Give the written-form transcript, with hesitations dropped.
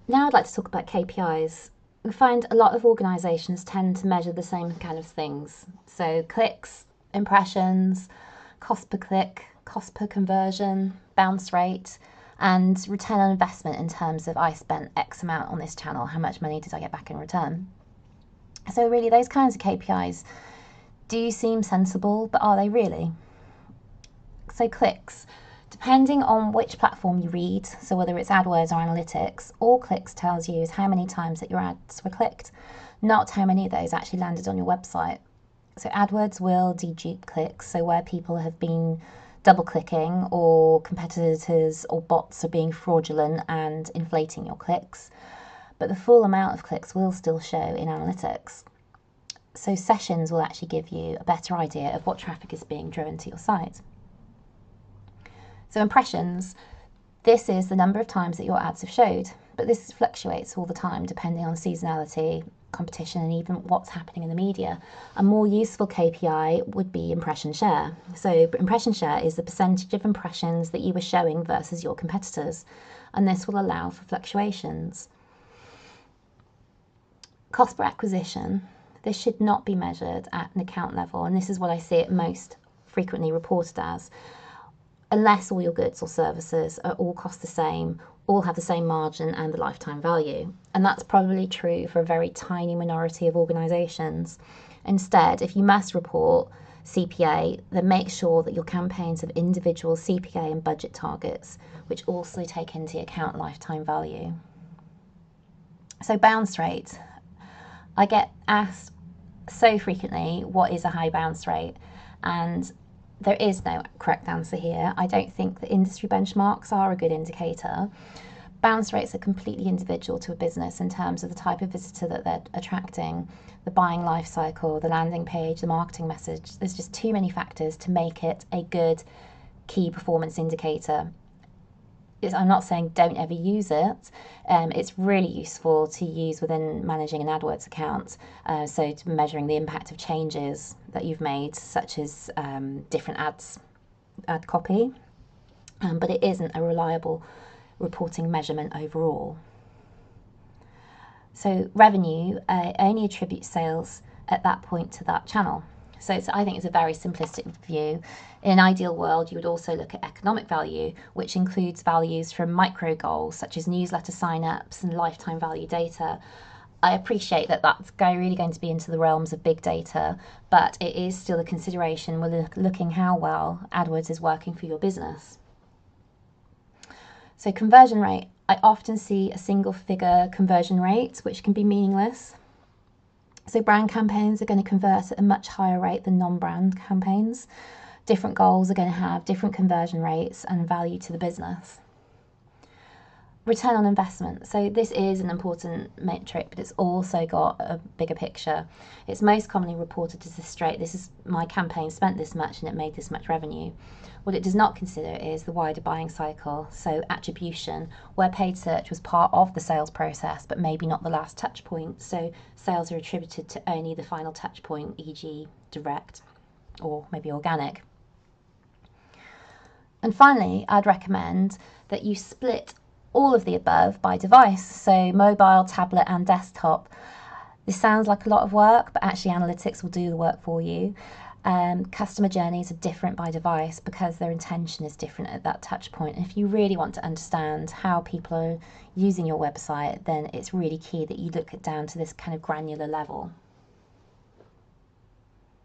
Now I'd like to talk about KPIs. We find a lot of organisations tend to measure the same kind of things. So clicks, impressions, cost per click, cost per conversion, bounce rate, and return on investment in terms of I spent X amount on this channel, how much money did I get back in return? So really those kinds of KPIs do seem sensible, but are they really? So clicks. Depending on which platform you read, so whether it's AdWords or Analytics, all clicks tells you is how many times that your ads were clicked, not how many of those actually landed on your website. So AdWords will dedupe clicks, so where people have been double clicking or competitors or bots are being fraudulent and inflating your clicks, but the full amount of clicks will still show in Analytics. So sessions will actually give you a better idea of what traffic is being driven to your site. So impressions, this is the number of times that your ads have showed, but this fluctuates all the time depending on seasonality, competition, and even what's happening in the media. A more useful KPI would be impression share. So impression share is the percentage of impressions that you were showing versus your competitors, and this will allow for fluctuations. Cost per acquisition, this should not be measured at an account level, and this is what I see it most frequently reported as. Unless all your goods or services are all cost the same, all have the same margin and the lifetime value. And that's probably true for a very tiny minority of organisations. Instead, if you must report CPA, then make sure that your campaigns have individual CPA and budget targets, which also take into account lifetime value. So bounce rate. I get asked so frequently, what is a high bounce rate? And there is no correct answer here. I don't think the industry benchmarks are a good indicator. Bounce rates are completely individual to a business in terms of the type of visitor that they're attracting, the buying life cycle, the landing page, the marketing message. There's just too many factors to make it a good key performance indicator. I'm not saying don't ever use it. It's really useful to use within managing an AdWords account. So to measuring the impact of changes that you've made, such as different ad copy, but it isn't a reliable reporting measurement overall. So revenue only attributes sales at that point to that channel. So I think it's a very simplistic view. In an ideal world, you would also look at economic value, which includes values from micro goals, such as newsletter sign-ups and lifetime value data. I appreciate that that's really going to be into the realms of big data, but it is still a consideration when looking how well AdWords is working for your business. So conversion rate. I often see a single figure conversion rate, which can be meaningless. So brand campaigns are going to convert at a much higher rate than non-brand campaigns. Different goals are going to have different conversion rates and value to the business. Return on investment. So this is an important metric, but it's also got a bigger picture. It's most commonly reported as this is my campaign spent this much and it made this much revenue. What it does not consider is the wider buying cycle, so attribution, where paid search was part of the sales process, but maybe not the last touch point. So sales are attributed to only the final touch point, e.g. direct or maybe organic. And finally, I'd recommend that you split all of the above by device, so mobile, tablet and desktop. This sounds like a lot of work, but actually analytics will do the work for you. Customer journeys are different by device because their intention is different at that touch point. And if you really want to understand how people are using your website, then it's really key that you look it down to this kind of granular level.